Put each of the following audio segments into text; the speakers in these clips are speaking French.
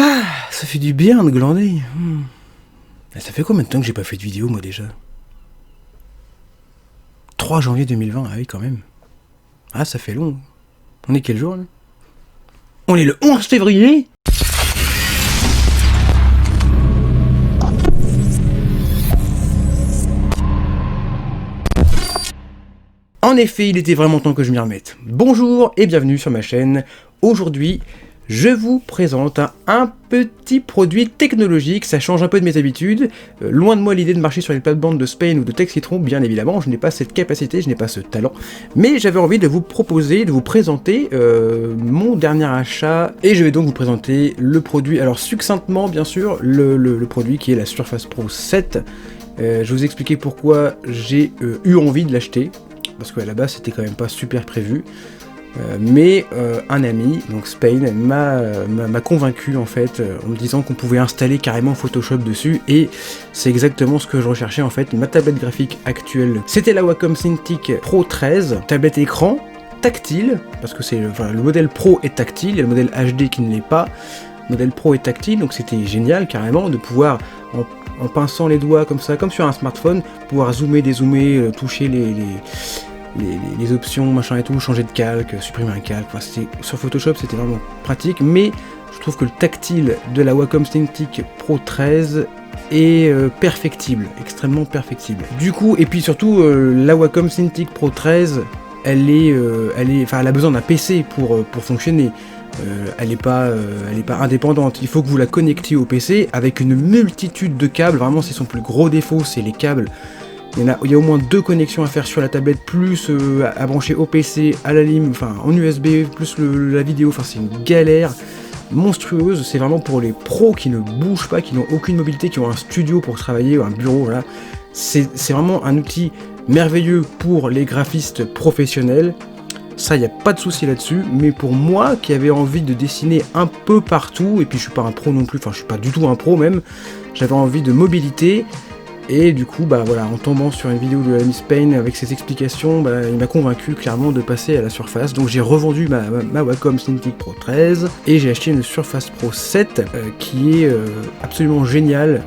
Ah, ça fait du bien de glander. Ça fait combien de temps que j'ai pas fait de vidéo, moi, déjà? 3 janvier 2020, ah oui, quand même. Ah, ça fait long. On est quel jour, là? On est le 11 février. En effet, il était vraiment temps que je m'y remette. Bonjour et bienvenue sur ma chaîne. Aujourd'hui, je vous présente un petit produit technologique, ça change un peu de mes habitudes. Loin de moi l'idée de marcher sur les plates-bandes de Spain ou de Tech Citron, bien évidemment, je n'ai pas cette capacité, je n'ai pas ce talent. Mais j'avais envie de vous proposer, de vous présenter mon dernier achat, et je vais donc vous présenter le produit, alors succinctement bien sûr, le produit qui est la Surface Pro 7. Je vous expliquer pourquoi j'ai eu envie de l'acheter, parce qu'à la base c'était quand même pas super prévu. Mais un ami, donc Spain, m'a convaincu en fait en me disant qu'on pouvait installer carrément Photoshop dessus, et c'est exactement ce que je recherchais en fait. Ma tablette graphique actuelle, c'était la Wacom Cintiq Pro 13, tablette écran tactile, parce que c'est le modèle Pro est tactile, il y a le modèle HD qui ne l'est pas. Le modèle Pro est tactile, donc c'était génial carrément de pouvoir, en pinçant les doigts comme ça, comme sur un smartphone, pouvoir zoomer, dézoomer, toucher les options, machin et tout, changer de calque, supprimer un calque. Enfin, sur Photoshop c'était vraiment pratique, mais je trouve que le tactile de la Wacom Cintiq Pro 13 est perfectible, extrêmement perfectible. Du coup, et puis surtout, la Wacom Cintiq Pro 13, elle a besoin d'un PC pour fonctionner. Elle n'est pas indépendante, il faut que vous la connectiez au PC avec une multitude de câbles. Vraiment, c'est son plus gros défaut, c'est les câbles. Il y a au moins 2 connexions à faire sur la tablette, plus à brancher au PC, à la lime, enfin en USB, plus la vidéo. Enfin, c'est une galère monstrueuse. C'est vraiment pour les pros qui ne bougent pas, qui n'ont aucune mobilité, qui ont un studio pour travailler, ou un bureau, voilà. C'est vraiment un outil merveilleux pour les graphistes professionnels. Ça, il n'y a pas de souci là-dessus, mais pour moi qui avais envie de dessiner un peu partout, et puis je suis pas un pro non plus, enfin je suis pas du tout un pro même, j'avais envie de mobilité, et du coup, bah voilà, en tombant sur une vidéo de l'ami Spain avec ses explications, bah, il m'a convaincu clairement de passer à la Surface. Donc j'ai revendu ma Wacom Cintiq Pro 13, et j'ai acheté une Surface Pro 7, qui est absolument géniale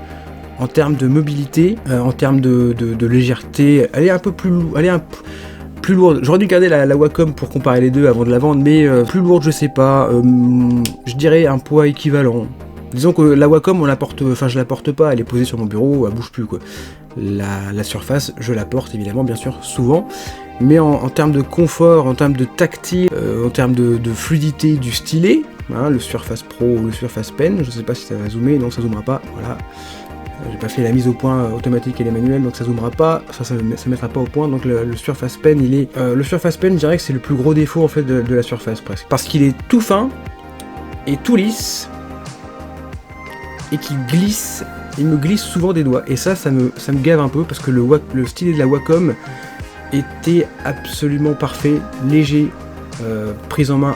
en termes de mobilité, en termes de légèreté. Elle est un peu plus lourde. J'aurais dû garder la Wacom pour comparer les deux avant de la vendre, mais plus lourde, je sais pas. Je dirais un poids équivalent. Disons que la Wacom, je la porte pas, elle est posée sur mon bureau, elle bouge plus quoi. La Surface, je la porte évidemment, bien sûr, souvent. Mais en termes de confort, en termes de tactile, en termes de fluidité du stylet, hein, le Surface Pro ou le Surface Pen, je sais pas si ça va zoomer, non ça zoomera pas, voilà. J'ai pas fait la mise au point automatique et les manuels, donc ça zoomera pas, ça mettra pas au point. Donc le Surface Pen, le Surface Pen, je dirais que c'est le plus gros défaut en fait de la Surface presque, parce qu'il est tout fin et tout lisse et qui glisse. Il me glisse souvent des doigts, et ça me gave un peu, parce que le stylet de la Wacom était absolument parfait, léger, prise en main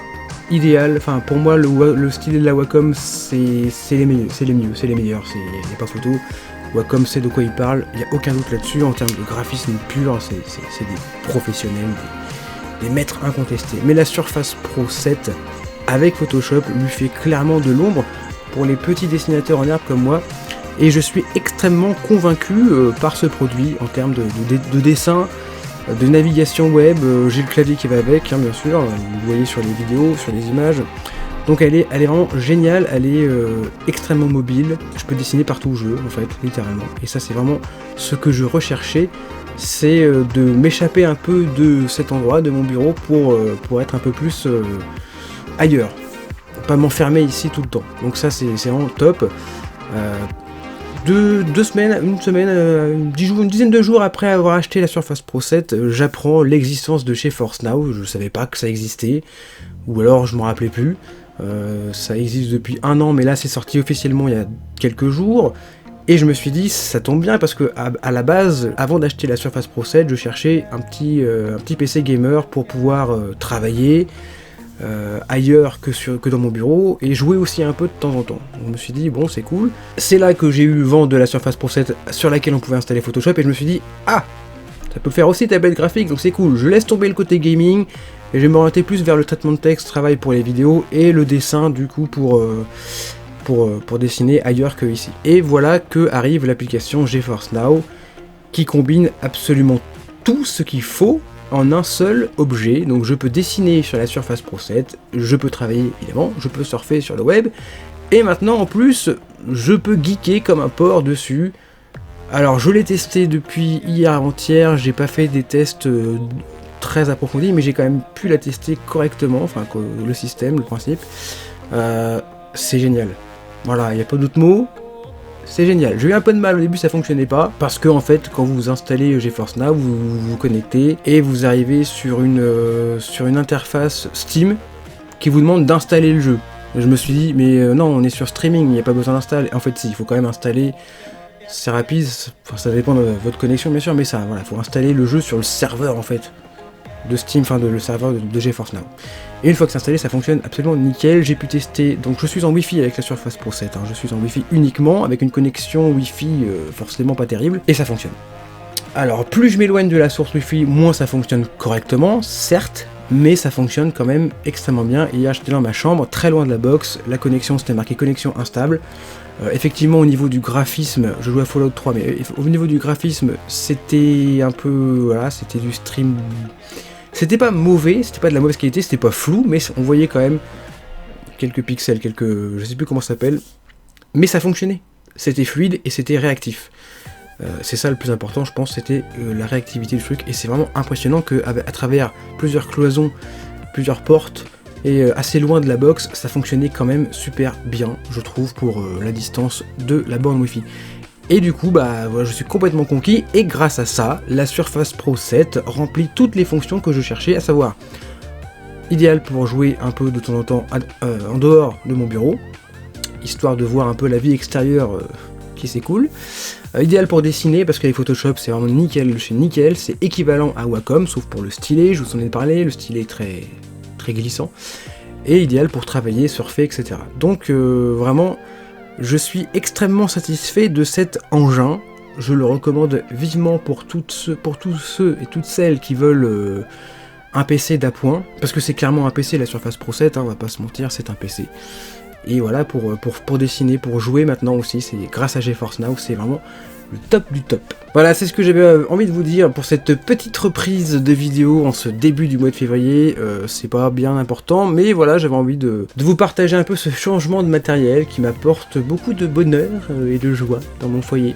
idéal. Enfin pour moi le stylet de la Wacom c'est les meilleurs, il n'y a pas photo. Wacom sait de quoi il parle, il n'y a aucun doute là-dessus. En termes de graphisme pur, c'est des professionnels, des maîtres incontestés. Mais la Surface Pro 7 avec Photoshop lui fait clairement de l'ombre pour les petits dessinateurs en herbe comme moi, et je suis extrêmement convaincu par ce produit en termes de dessin, de navigation web. J'ai le clavier qui va avec, hein, bien sûr, vous voyez sur les vidéos, sur les images. Donc elle est vraiment géniale, elle est extrêmement mobile, je peux dessiner partout où je veux en fait, littéralement. Et ça c'est vraiment ce que je recherchais, c'est de m'échapper un peu de cet endroit, de mon bureau, pour être un peu plus ailleurs. Pas m'enfermer ici tout le temps. Donc ça c'est vraiment top. Une dizaine de jours après avoir acheté la Surface Pro 7, j'apprends l'existence de chez Force Now. Je savais pas que ça existait, ou alors je m'en rappelais plus. Ça existe depuis 1 an, mais là c'est sorti officiellement il y a quelques jours, et je me suis dit ça tombe bien, parce que à la base, avant d'acheter la Surface Pro 7, je cherchais un petit PC gamer pour pouvoir travailler ailleurs que dans mon bureau, et jouer aussi un peu de temps en temps. Donc, je me suis dit bon, c'est cool. C'est là que j'ai eu vent de la Surface Pro 7 sur laquelle on pouvait installer Photoshop, et je me suis dit ah, ça peut faire aussi tablette graphique, donc c'est cool. Je laisse tomber le côté gaming et je vais m'orienter plus vers le traitement de texte, travail pour les vidéos, et le dessin du coup pour pour dessiner ailleurs que ici. Et voilà que arrive l'application GeForce Now, qui combine absolument tout ce qu'il faut en un seul objet. Donc je peux dessiner sur la Surface Pro 7, je peux travailler évidemment, je peux surfer sur le web, et maintenant en plus, je peux geeker comme un porc dessus. Alors je l'ai testé depuis hier avant-hier, j'ai pas fait des tests très approfondis, mais j'ai quand même pu la tester correctement, enfin le système, le principe. C'est génial. Voilà, il n'y a pas d'autre mot. C'est génial. J'ai eu un peu de mal au début, ça fonctionnait pas, parce que en fait, quand vous installez GeForce Now, vous vous connectez et vous arrivez sur une interface Steam qui vous demande d'installer le jeu. Je me suis dit, mais non, on est sur streaming, il n'y a pas besoin d'installer. En fait, si, il faut quand même installer. C'est rapide, enfin, ça dépend de votre connexion bien sûr, mais ça, voilà, faut installer le jeu sur le serveur en fait de Steam, enfin le serveur de GeForce Now. Et une fois que c'est installé, ça fonctionne absolument nickel. J'ai pu tester, donc je suis en Wi-Fi avec la Surface Pro 7, hein. Je suis en Wi-Fi uniquement, avec une connexion Wi-Fi forcément pas terrible, et ça fonctionne. Alors, plus je m'éloigne de la source Wi-Fi, moins ça fonctionne correctement, certes, mais ça fonctionne quand même extrêmement bien. Et hier, j'étais dans ma chambre, très loin de la box, la connexion, c'était marqué connexion instable. Effectivement, au niveau du graphisme, je joue à Fallout 3, mais au niveau du graphisme, c'était un peu, voilà, c'était du stream. C'était pas mauvais, c'était pas de la mauvaise qualité, c'était pas flou, mais on voyait quand même quelques pixels, je sais plus comment ça s'appelle, mais ça fonctionnait. C'était fluide et c'était réactif. C'est ça le plus important, je pense, c'était la réactivité du truc, et c'est vraiment impressionnant qu'à travers plusieurs cloisons, plusieurs portes, et assez loin de la box, ça fonctionnait quand même super bien, je trouve, pour la distance de la borne Wi-Fi. Et du coup, bah voilà, je suis complètement conquis, et grâce à ça, la Surface Pro 7 remplit toutes les fonctions que je cherchais, à savoir idéal pour jouer un peu de temps en temps en dehors de mon bureau, histoire de voir un peu la vie extérieure qui s'écoule. Idéal pour dessiner, parce que les Photoshop c'est vraiment nickel chez nickel, c'est équivalent à Wacom, sauf pour le stylet, je vous en ai parlé, le stylet est très glissant, et idéal pour travailler, surfer, etc. Donc vraiment, je suis extrêmement satisfait de cet engin, je le recommande vivement pour tous ceux et toutes celles qui veulent un PC d'appoint, parce que c'est clairement un PC, la Surface Pro 7, hein, on va pas se mentir, c'est un PC. Et voilà, pour dessiner, pour jouer maintenant aussi, c'est grâce à GeForce Now, c'est vraiment le top du top. Voilà, c'est ce que j'avais envie de vous dire pour cette petite reprise de vidéo en ce début du mois de février. C'est pas bien important, mais voilà, j'avais envie de vous partager un peu ce changement de matériel qui m'apporte beaucoup de bonheur et de joie dans mon foyer.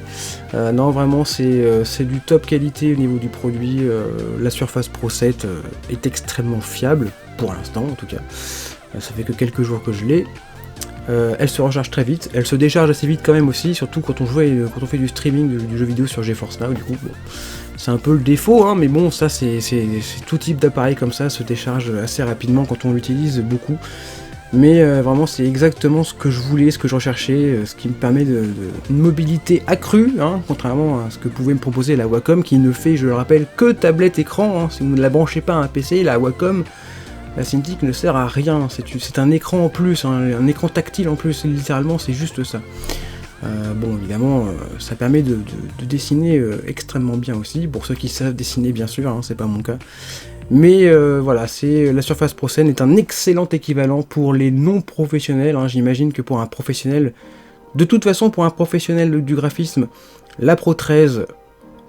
Non, vraiment, c'est du top qualité au niveau du produit. La Surface Pro 7 est extrêmement fiable, pour l'instant en tout cas. Ça fait que quelques jours que je l'ai. Elle se recharge très vite, elle se décharge assez vite quand même aussi, surtout quand on fait du streaming du jeu vidéo sur GeForce Now, du coup, bon, c'est un peu le défaut, hein, mais bon, ça c'est tout type d'appareil comme ça se décharge assez rapidement quand on l'utilise beaucoup, mais vraiment c'est exactement ce que je voulais, ce que je recherchais, ce qui me permet une mobilité accrue, hein, contrairement à ce que pouvait me proposer la Wacom, qui ne fait, je le rappelle, que tablette écran, hein, si vous ne la branchez pas à un PC, la Wacom, la Cintiq ne sert à rien, c'est un écran en plus, hein, un écran tactile en plus, littéralement c'est juste ça. Bon évidemment ça permet de dessiner extrêmement bien aussi, pour ceux qui savent dessiner bien sûr, hein, c'est pas mon cas. Mais voilà, la Surface Pro 7 est un excellent équivalent pour les non-professionnels, hein. J'imagine que pour un professionnel, de toute façon pour un professionnel du graphisme, la Pro 13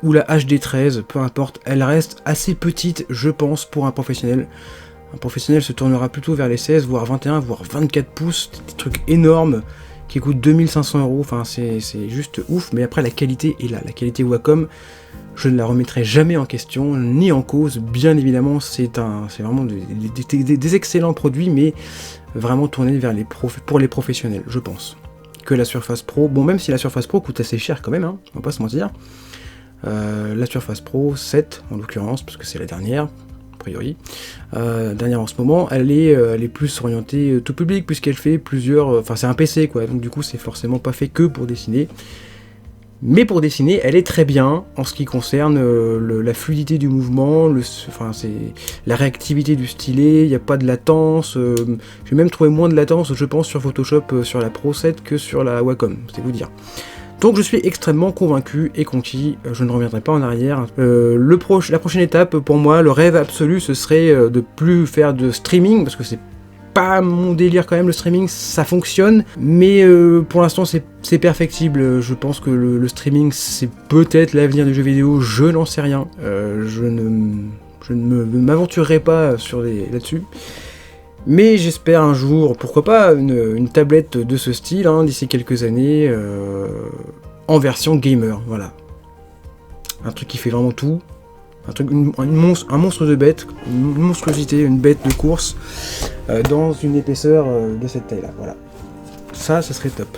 ou la HD 13, peu importe, elle reste assez petite je pense pour un professionnel. Un professionnel se tournera plutôt vers les 16, voire 21, voire 24 pouces, des trucs énormes qui coûtent 2500 €, enfin c'est juste ouf, mais après la qualité est là, la qualité Wacom, je ne la remettrai jamais en question, ni en cause, bien évidemment, c'est vraiment des excellents produits, mais vraiment tournés pour les professionnels, je pense. Que la Surface Pro, bon même si la Surface Pro coûte assez cher quand même, hein, on va pas se mentir, la Surface Pro 7 en l'occurrence, parce que c'est la dernière, a priori, dernière en ce moment, elle est plus orientée tout public, puisqu'elle fait plusieurs, enfin c'est un PC quoi, donc du coup c'est forcément pas fait que pour dessiner, mais pour dessiner elle est très bien en ce qui concerne la fluidité du mouvement, c'est la réactivité du stylet, il n'y a pas de latence, j'ai même trouvé moins de latence je pense sur Photoshop sur la Pro 7 que sur la Wacom, c'est vous dire. Donc je suis extrêmement convaincu et conquis, je ne reviendrai pas en arrière. La prochaine étape pour moi, le rêve absolu, ce serait de plus faire de streaming, parce que c'est pas mon délire quand même, le streaming, ça fonctionne, mais pour l'instant c'est perfectible. Je pense que le streaming c'est peut-être l'avenir du jeu vidéo, je n'en sais rien. Je ne m'aventurerai pas là-dessus. Mais j'espère un jour, pourquoi pas, une tablette de ce style, hein, d'ici quelques années, en version gamer, voilà. Un truc qui fait vraiment tout. Un monstre de bête, une monstruosité, une bête de course, dans une épaisseur de cette taille-là, voilà. Ça serait top.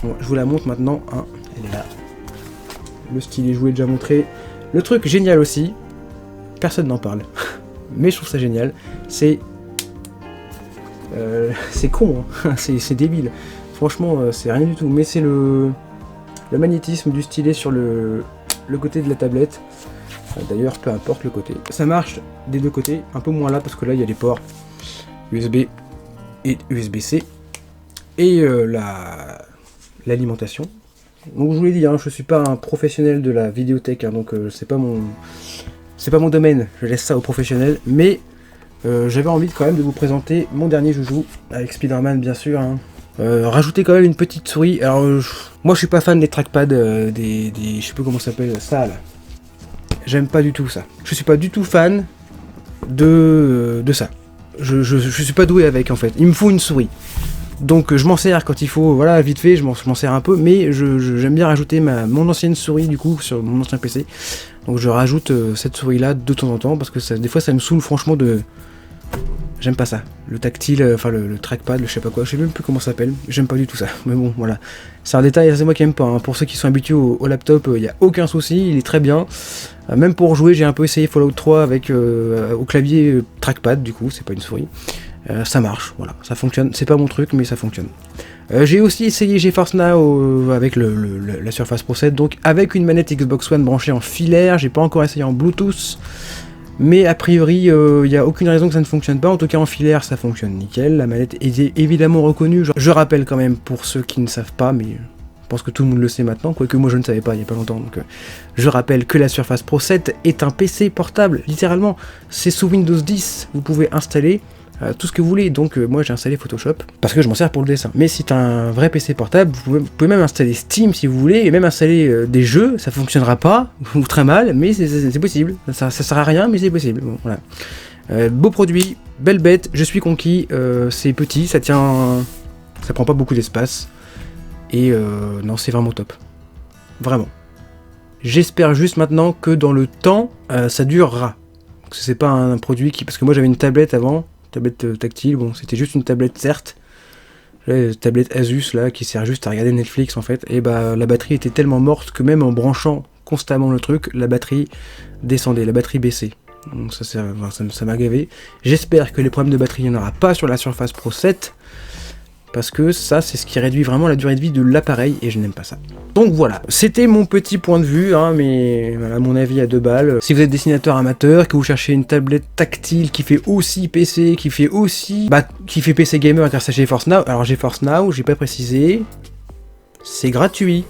Bon, je vous la montre maintenant, hein. Elle est là. Le stylet, je vous l'ai déjà montré. Le truc génial aussi, personne n'en parle, mais je trouve ça génial, c'est con, hein. c'est débile. Franchement, c'est rien du tout, mais c'est le magnétisme du stylet sur le côté de la tablette. D'ailleurs, peu importe le côté. Ça marche des deux côtés, un peu moins là parce que là il y a les ports USB et USB-C et l'alimentation. Donc je vous l'ai dit, hein, je suis pas un professionnel de la vidéothèque, hein, donc c'est pas mon domaine. Je laisse ça aux professionnels, mais j'avais envie quand même de vous présenter mon dernier joujou avec Spider-Man, bien sûr. Hein. Rajouter quand même une petite souris. Alors moi je suis pas fan des trackpads, je sais pas comment ça s'appelle ça là. J'aime pas du tout ça. Je suis pas du tout fan de ça. Je suis pas doué avec en fait. Il me faut une souris. Donc je m'en sers quand il faut, voilà, vite fait, je m'en sers un peu, mais j'aime bien rajouter mon ancienne souris du coup sur mon ancien PC. Donc je rajoute cette souris là de temps en temps parce que des fois ça me saoule franchement de... J'aime pas ça. Le tactile, enfin le trackpad, je sais pas quoi, je sais même plus comment ça s'appelle. J'aime pas du tout ça. Mais bon, voilà. C'est un détail, c'est moi qui aime pas. Hein. Pour ceux qui sont habitués au laptop, il n'y a aucun souci, il est très bien. Même pour jouer, j'ai un peu essayé Fallout 3 avec au clavier trackpad, du coup, c'est pas une souris. Ça marche, voilà, ça fonctionne. C'est pas mon truc, mais ça fonctionne. J'ai aussi essayé GeForce Now avec la Surface Pro 7, donc avec une manette Xbox One branchée en filaire. J'ai pas encore essayé en Bluetooth. Mais a priori, il n'y a aucune raison que ça ne fonctionne pas. En tout cas, en filaire, ça fonctionne nickel. La manette est évidemment reconnue. Je rappelle quand même pour ceux qui ne savent pas, mais je pense que tout le monde le sait maintenant, quoique moi je ne savais pas il n'y a pas longtemps. Donc, je rappelle que la Surface Pro 7 est un PC portable, littéralement. C'est sous Windows 10, vous pouvez installer tout ce que vous voulez. Donc moi j'ai installé Photoshop parce que je m'en sers pour le dessin. Mais c'est un vrai PC portable, vous pouvez même installer Steam si vous voulez, et même installer des jeux. Ça fonctionnera pas, ou très mal, mais c'est possible. Ça sert à rien, mais c'est possible. Bon, voilà. Beau produit, belle bête, je suis conquis. C'est petit, ça prend pas beaucoup d'espace. Et non, c'est vraiment top. Vraiment. J'espère juste maintenant que dans le temps, ça durera. Parce que c'est pas un produit qui... Parce que moi j'avais une tablette avant, tablette tactile, bon c'était juste une tablette certes. J'avais une tablette Asus là qui sert juste à regarder Netflix en fait. Et bah la batterie était tellement morte que même en branchant constamment le truc, la batterie descendait, la batterie baissait. Donc ça m'a gavé. J'espère que les problèmes de batterie il n'y en aura pas sur la Surface Pro 7. Parce que ça, c'est ce qui réduit vraiment la durée de vie de l'appareil, et je n'aime pas ça. Donc voilà, c'était mon petit point de vue, hein, mais voilà, mon avis à 2 balles. Si vous êtes dessinateur amateur, que vous cherchez une tablette tactile qui fait aussi PC, qui fait PC gamer grâce à GeForce Now, alors GeForce Now, j'ai pas précisé, c'est gratuit.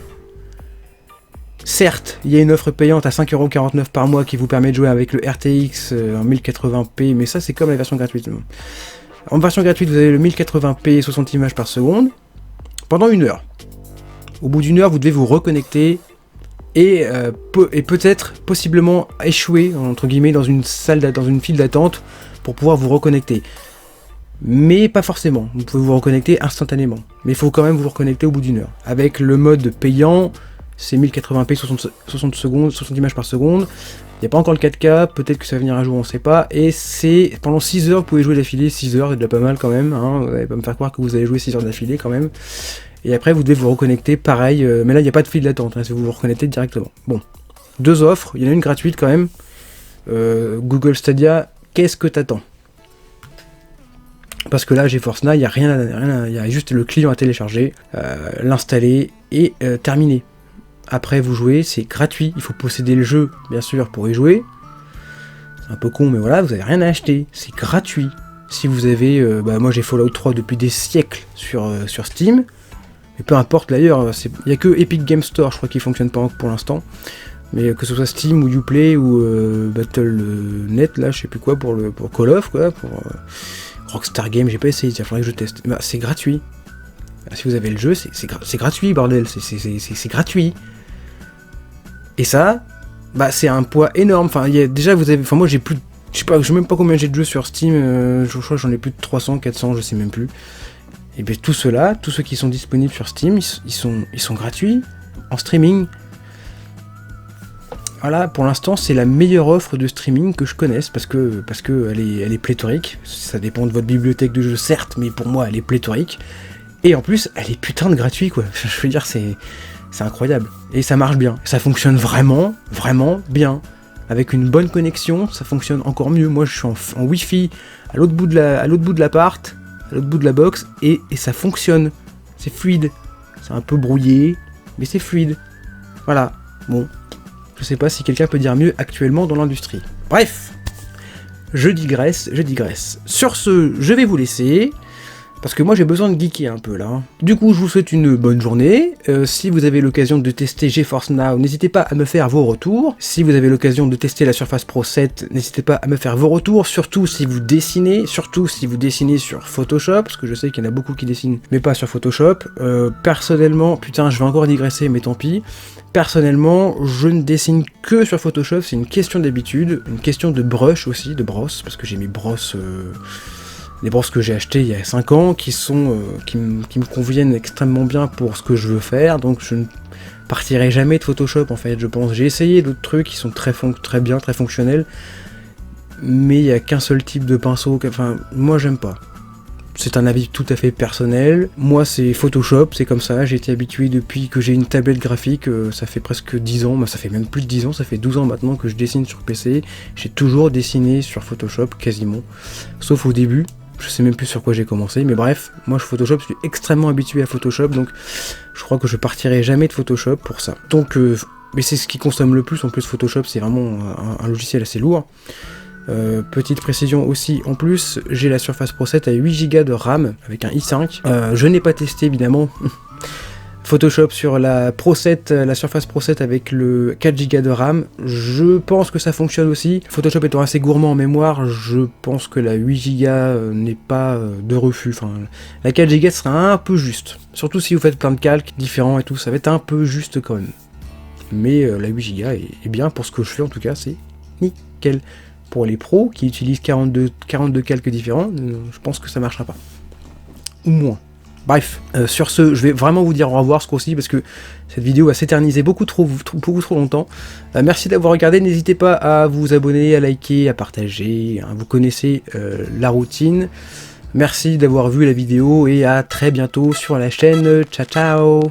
Certes, il y a une offre payante à 5,49€ par mois qui vous permet de jouer avec le RTX en 1080p, mais ça c'est comme la version gratuite. En version gratuite, vous avez le 1080p 60 images par seconde pendant 1 heure. Au bout d'1 heure, vous devez vous reconnecter et peut-être, possiblement, échouer, entre guillemets, dans une file d'attente pour pouvoir vous reconnecter. Mais pas forcément, vous pouvez vous reconnecter instantanément. Mais il faut quand même vous reconnecter au bout d'1 heure. Avec le mode payant, c'est 1080p 60 images par seconde. Il n'y a pas encore le 4K, peut-être que ça va venir un jour, on ne sait pas. Et c'est pendant 6 heures, vous pouvez jouer d'affilée. 6 heures, c'est déjà pas mal quand même. Hein. Vous n'allez pas me faire croire que vous allez jouer 6 heures d'affilée quand même. Et après, vous devez vous reconnecter, pareil. Mais là, il n'y a pas de file d'attente, hein, si vous vous reconnectez directement. Bon, 2 offres. Il y en a une gratuite quand même. Google Stadia, qu'est-ce que t'attends? Parce que là, GeForce Now, il n'y a rien, il y a juste le client à télécharger, l'installer et terminer. Après vous jouez, c'est gratuit, il faut posséder le jeu bien sûr pour y jouer. C'est un peu con mais voilà, vous n'avez rien à acheter, c'est gratuit. Si vous avez, moi j'ai Fallout 3 depuis des siècles sur Steam, mais peu importe d'ailleurs, il n'y a que Epic Game Store je crois qui fonctionne pas pour l'instant. Mais que ce soit Steam ou Uplay ou Battle.net là, je sais plus quoi pour Call of quoi, pour Rockstar Games, j'ai pas essayé, il faudrait que je teste. Bah, c'est gratuit. Si vous avez le jeu, c'est gratuit, bordel, c'est gratuit. Et ça, bah c'est un poids énorme. Enfin, déjà vous avez, enfin moi j'ai plus, je sais même pas combien j'ai de jeux sur Steam. Je crois que j'en ai plus de 300, 400, je sais même plus. Et bien tous ceux-là, tous ceux qui sont disponibles sur Steam, ils sont gratuits en streaming. Voilà, pour l'instant c'est la meilleure offre de streaming que je connaisse parce que elle est pléthorique. Ça dépend de votre bibliothèque de jeux certes, mais pour moi elle est pléthorique. Et en plus, elle est putain de gratuite quoi. Je veux dire, c'est incroyable. Et ça marche bien. Ça fonctionne vraiment, vraiment bien. Avec une bonne connexion, ça fonctionne encore mieux. Moi, je suis en Wi-Fi à l'autre bout de l'appart, à l'autre bout de la box, et ça fonctionne. C'est fluide. C'est un peu brouillé, mais c'est fluide. Voilà. Bon. Je sais pas si quelqu'un peut dire mieux actuellement dans l'industrie. Bref. Je digresse. Sur ce, je vais vous laisser. Parce que moi j'ai besoin de geeker un peu là. Du coup je vous souhaite une bonne journée. Si vous avez l'occasion de tester GeForce Now, n'hésitez pas à me faire vos retours. Si vous avez l'occasion de tester la Surface Pro 7, n'hésitez pas à me faire vos retours. Surtout si vous dessinez sur Photoshop, parce que je sais qu'il y en a beaucoup qui dessinent, mais pas sur Photoshop. Personnellement, putain je vais encore digresser, mais tant pis. Personnellement, je ne dessine que sur Photoshop, c'est une question d'habitude, une question de brush aussi, de brosse, parce que j'ai mes brosses... les brosses que j'ai achetées il y a 5 ans, qui me conviennent extrêmement bien pour ce que je veux faire, donc je ne partirai jamais de Photoshop en fait, je pense. J'ai essayé d'autres trucs qui sont très bien, très fonctionnels, mais il n'y a qu'un seul type de pinceau, enfin, moi j'aime pas. C'est un avis tout à fait personnel. Moi c'est Photoshop, c'est comme ça, j'ai été habitué depuis que j'ai une tablette graphique, ça fait presque 10 ans, ça fait même plus de 10 ans, ça fait 12 ans maintenant que je dessine sur PC. J'ai toujours dessiné sur Photoshop, quasiment, sauf au début. Je sais même plus sur quoi j'ai commencé, mais bref, moi je suis extrêmement habitué à Photoshop, donc je crois que je partirai jamais de Photoshop pour ça. Donc, mais c'est ce qui consomme le plus, en plus Photoshop c'est vraiment un logiciel assez lourd. Petite précision aussi, en plus j'ai la Surface Pro 7 à 8Go de RAM avec un i5. Je n'ai pas testé évidemment Photoshop sur la Pro 7, la Surface Pro 7 avec le 4Go de RAM. Je pense que ça fonctionne aussi. Photoshop étant assez gourmand en mémoire, je pense que la 8Go n'est pas de refus. Enfin, la 4Go sera un peu juste. Surtout si vous faites plein de calques différents et tout, ça va être un peu juste quand même. Mais la 8Go est bien pour ce que je fais en tout cas, c'est nickel. Pour les pros qui utilisent 42 calques différents, je pense que ça marchera pas. Ou moins. Bref, sur ce, je vais vraiment vous dire au revoir ce coup-ci parce que cette vidéo va s'éterniser beaucoup trop longtemps. Merci d'avoir regardé, n'hésitez pas à vous abonner, à liker, à partager, hein, vous connaissez la routine. Merci d'avoir vu la vidéo et à très bientôt sur la chaîne. Ciao ciao.